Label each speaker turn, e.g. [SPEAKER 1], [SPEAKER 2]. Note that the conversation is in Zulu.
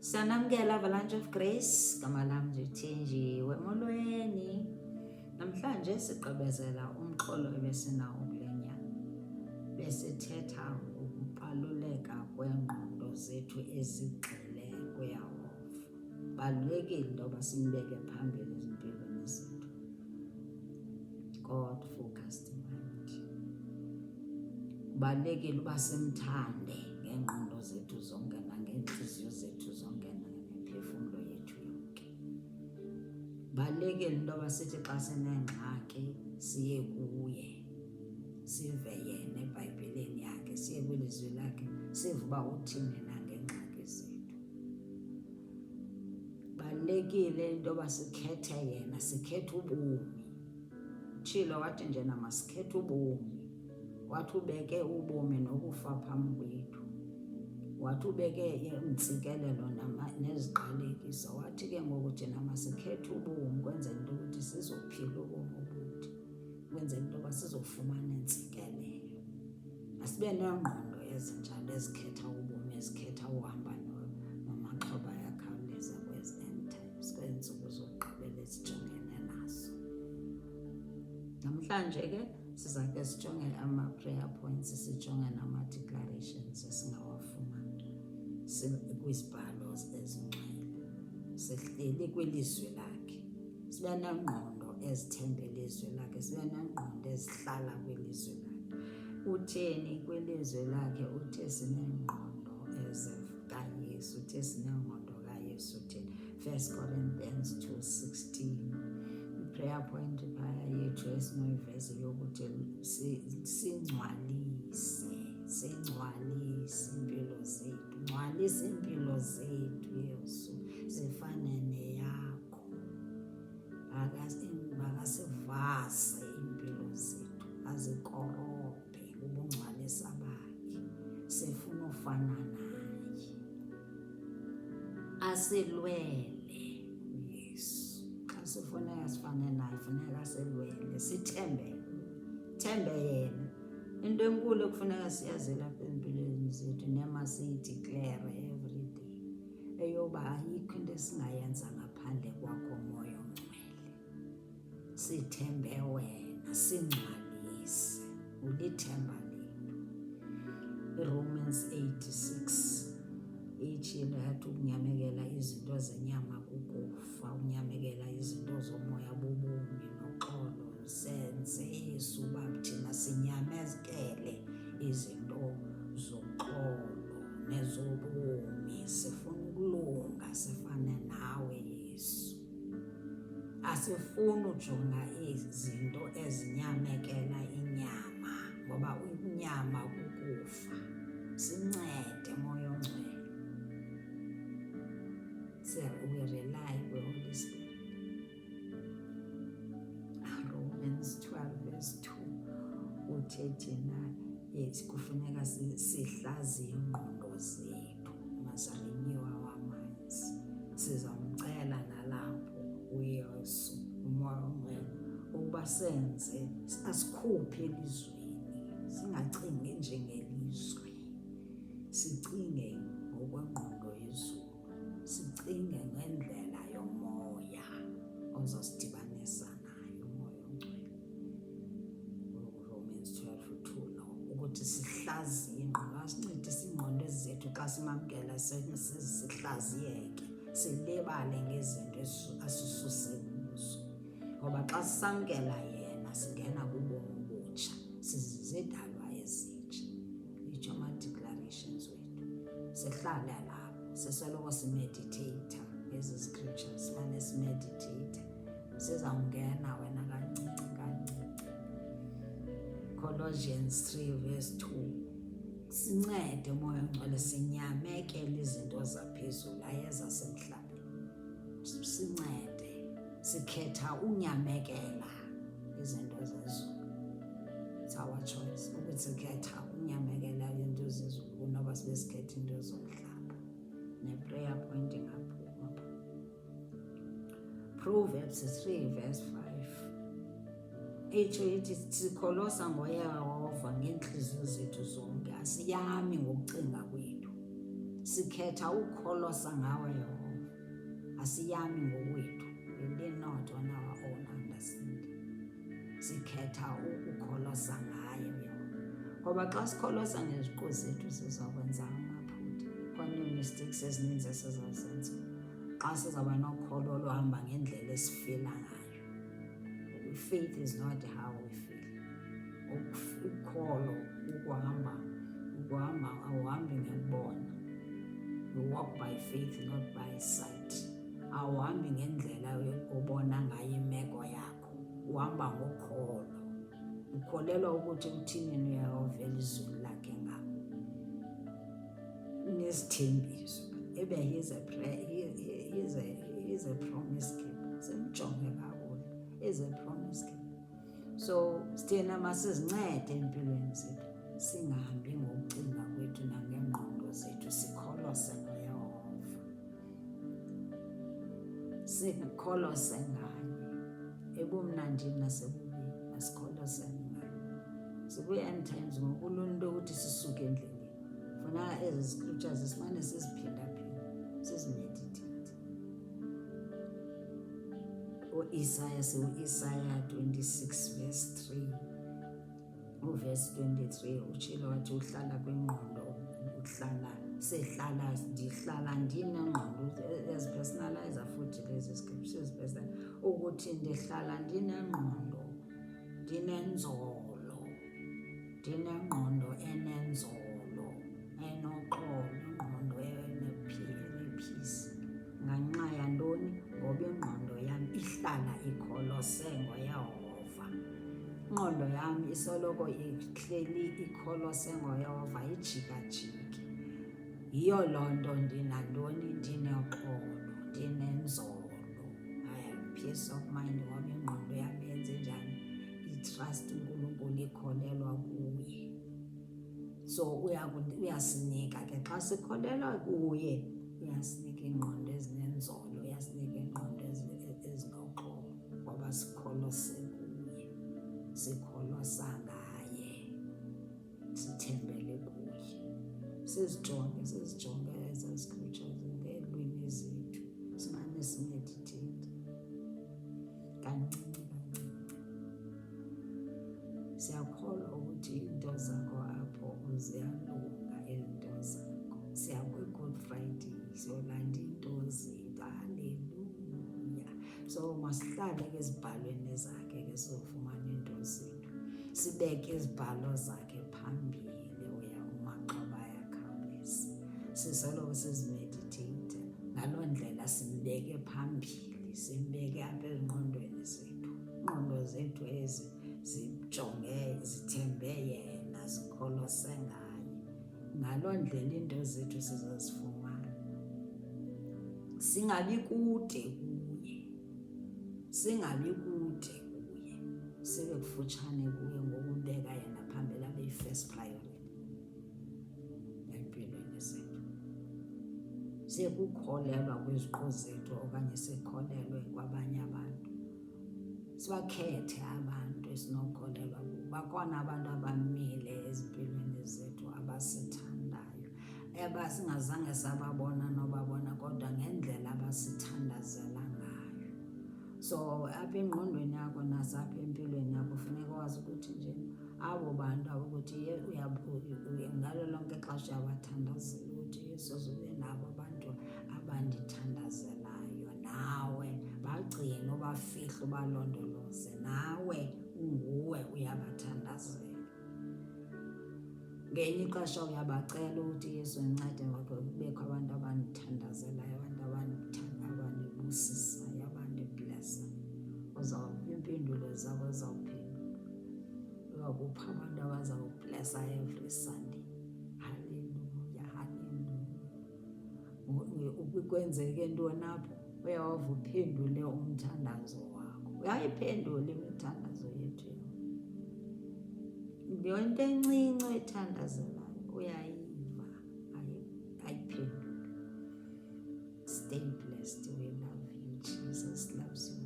[SPEAKER 1] Sanamukela Avalanche of Grace, gama lami ndithenjiwe molweni. Namhlanje sigqibezela umxholo ebesinawo kule nyanga. Besithetha ngokubaluleka kwengqondo zethu ezigxile kuyehova. Balulekile intoba simbeke phambili ezimpilweni zethu. God focused mind. Balulekile uba simthande ngengqondo zethu zonke nangeentliziyo zethu zonke nangemiphefumlo yethu yonke. Balulekile intoba sithi xa sinengxaki siye kuye, sive yena eBhayibhileni yakhe, siye kwilizwi lakhe, sive uba uthini nangengxaki zethu. Balulekile intoba sikhethe yena, sikhethe ubomi. Utshilo wathi njena masikhethe ubomi. Wathi ubeke ubomi nokufa phambi kwethu. Wathi ubeke intsikelelo neziqalekiso. Wathi ke ngoku thina masikhethe ubomi kwenzela into ukuthi sizophila ubomi obude, kwenzela into yoba sizofumana intsikelelo. Asibe neengqondo ezinjalo ezikhetha ubomi, ezikhetha uhamba namaxhoba ayakhawuleza kwezi end times, kwezi ntsuku zokugqibela esijongene nazo. Namhlanje ke siza ke sijonge ama-prayer points, sijonge nama-declarations esingawafumana kwizibhalo ezingcwele. Sihleli kwilizwi lakhe, sibe nengqondo ezithembe ilizwi lakhe, sibe nengqondo ezihlala kwilizwi lakhe. Utheni kwilizwi lakhe? Uthe sinengqondo kaYesu, uthe sinengqondo kaYesu. Utheni? 1 Corinthians 2:16. I-prayer point phaya yethu esinoyivezi yokuthi singcwalise impilo zethu. Ngcwalisa impilo zethu Yesu zifane neyakho. Akasivase impilo zethu, azikorobhe ubungcwalisa bakhe. Sifuna ufana naye. Asilwele uYesu. Xa sifuneka sifane naye, funeka silwele, sithembe yena. Into enkulu ekufuneka siyazela apha empilweni zethu nema siyideclare every day, eyoba ayikho into esingayenza ngaphandle kwakho Moya Ongcwele. Sithembe wena, singcwalise, ulithemba lethu. iRomans 8:6 itshilo yathi ukunyamekela izinto zenyama kukufa, unyamekela izinto zomoya bobomi noxolo. Senze Yesu uba thina sinyamezele izinto zoxolo nezobomi. Sifuna ukulunga, sifane nawe Yesu. Asifuni ujonga izinto ezinyamekela inyama, ngoba inyama kukufa. Sincede Moya Ongcwele. We rely on the Holy Spirit. Romans 12:2 uthe thina kufuneka sihlaziye ingqondo zethu, masarenew our minds. Sizamcela nalapho uYesu, uMoya Ongcwele, ukuba senze asikhuphe elizweni, singacingi njengelizwe, sicinge ngokwengqondo yezulu, sicinge ngendlela yomoya ozosidibanisa nayo uMoya Ongcwele. Romans 12:2 lo ukuthi sihlaziye ingqondo. Asincedise ingqondo zethu xa simamkela sihlaziyeke, silibale ngezinto asususe kuzo. Ngoba xa sisamkela yena singena kubomi obutsha, sizizidalwa ezitsha. Itsho ama-declarations wethu. Sihlale lapho, sisoloko simediteyitha ngezi scriptures, simane simediteyitha. Sizawungena wena kancinci kancinci. Colossians 3:2 sincede Moya Ongcwele, sinyamekele izinto zaphezulu ayezasemhlabeni. Sincede, sikhetha unyamekela izinto zezulu. It's our choice ukuthi sikhetha unyamekela into zezulu kunoba sibe sikhetha into zomhlaba. Ne-prayer point ingaphuma. Proverbs 3:5 itsho ithi sikholosa ngoYehova ngeentliziyo zethu zonke, asiyami ngokucinga kwethu. sikhetha ukholosa ngawe Yehova, asiyami ngokwethu, we lean not on our own understanding. Sikhetha ukukholosa ngayo Yehova, ngoba xa sikholosa ngeziqu zethu sizakwenza amaphutha. Khona ii-mistakes ezininzi esizazenza xa sizawuba nokholo oluhamba ngendlela esifila ngayo. Faith is not how we feel. Ukholo awuhambi ngekubona. You walk by faith, not by sight. Awuhambi ngendlela obona ngayo imeko yakho, uhamba ngokholo. Ukholelwa ukuthi uthini uyawuvela izulu lakhe ngabo. Nesithembiso. Ebe he's a promise keeper. Simjonge kakhulu. He's a promise keeper. So sithina masizincede empilweni zethu, singahambi ngokucinga kwethu nangengqondo zethu, sikholose ngoYehova, sikholose ngaye ebumnandini nasebubini, masikholose ngaye. Sibuye-end times ngokulunto ukuthi sisuke endleleni, funeka ezi scriptures simane siziphinda-phinda, sizimeditate. Isaiah 26 verse 3, uverse 23 utshilo wathi uhlala kwingqondo, ndihlala ndinengqondo, ezipersonalizer futhi lezi scriptures ukuthi ndihlala ndinengqondo, ndinenzolo, ndinengqondo enenzolo, enoxolo, ingqondo enepeace. Nganxa yantoni? Ngoba ingqondo yam ihlala ikholose ngoYehova. Ingqondo yam isoloko ihleli ikholose ngoYehova, ijikajiki. Yiyo loo nto ndinantoni? Ndinoxolo, ndinenzolo. I have peace of mind ngoba ingqondo yam yenze njani? I-trust uNkulunkulu, ikholelwa kuye. So uyasinika ke xa sikholelwa kuye, uyasinika ingqondo ezinenzolo, uyasinika ingqondo ezinoxolo, ngoba sikholose kuye, sikholosa ngaye, sithembele kuye. Sizijonge ezaa scriptures ngeelwimi zethu, simane simeditate kancinci. Siyakholwa ukuthi iinto zakho apho ziyalunga, izinto zakho. Siya kwi-Good Friday, siyolanda iinto zethu, haleluya. So masihlale ke ezibhalweni zakhe ke siyofumana iinto zethu, sibeke izibhalo zakhe phambili. Umaxhoba ayakhawuleza, sisoloko sizimeditate. Ngaloo ndlela simbeke phambili, simbeke apha ezingqondweni zethu. Ingqondo zethu ezi zijonge, zithembe yena, zikholose ngaye. Ngaloo ndlela iinto zethu sizazifumana. Singabi kude kuye, singabi kude kuye, sibe kufutshane kuye ngokubeka yena phambili, abe yi-first priority empilweni zethu. Sekukholelwa kwiziqu zethu okanye sikholelwe kwabanye abantu, sibakhethe abantu esinokholelwa kubo. Bakhona abantu abamile ezimpilweni zethu abasithandayo, abasingazange sababona nobabona, kodwa ngendlela abasithandazela ngayo. So apha engqondweni yakho nasapha empilweni yakho funeka wazi ukuthi nje abo bantu ukuthi ngalo lonke ixesha uyabathandazela, ukuthi Yesu ube nabo abantu abandithandazelayo. Nawe bagcine, ubafihle, ubalondoloze. Nawe unguwe, uyabathandazela. Ngenye ixesha uyabacela ukuthi Yesu ndincede, wakho kubekho abantu abandithandazelayo, abantu abandibusisayo, abandiblessayo. Uzawupha impendulo zabo, uzawuphendula. Uzawukupha abantu abazawublessa every Sunday. Haleluya, haleluya. Kwenzeke ntoni apho? Uyawuva uphendule umthandazo wakho. Uyayiphendula imithandazo yethu. Yonto encinci oyithandazelayo uyayiva, ayiphendule. Stay blessed. We love you. Jesus loves you.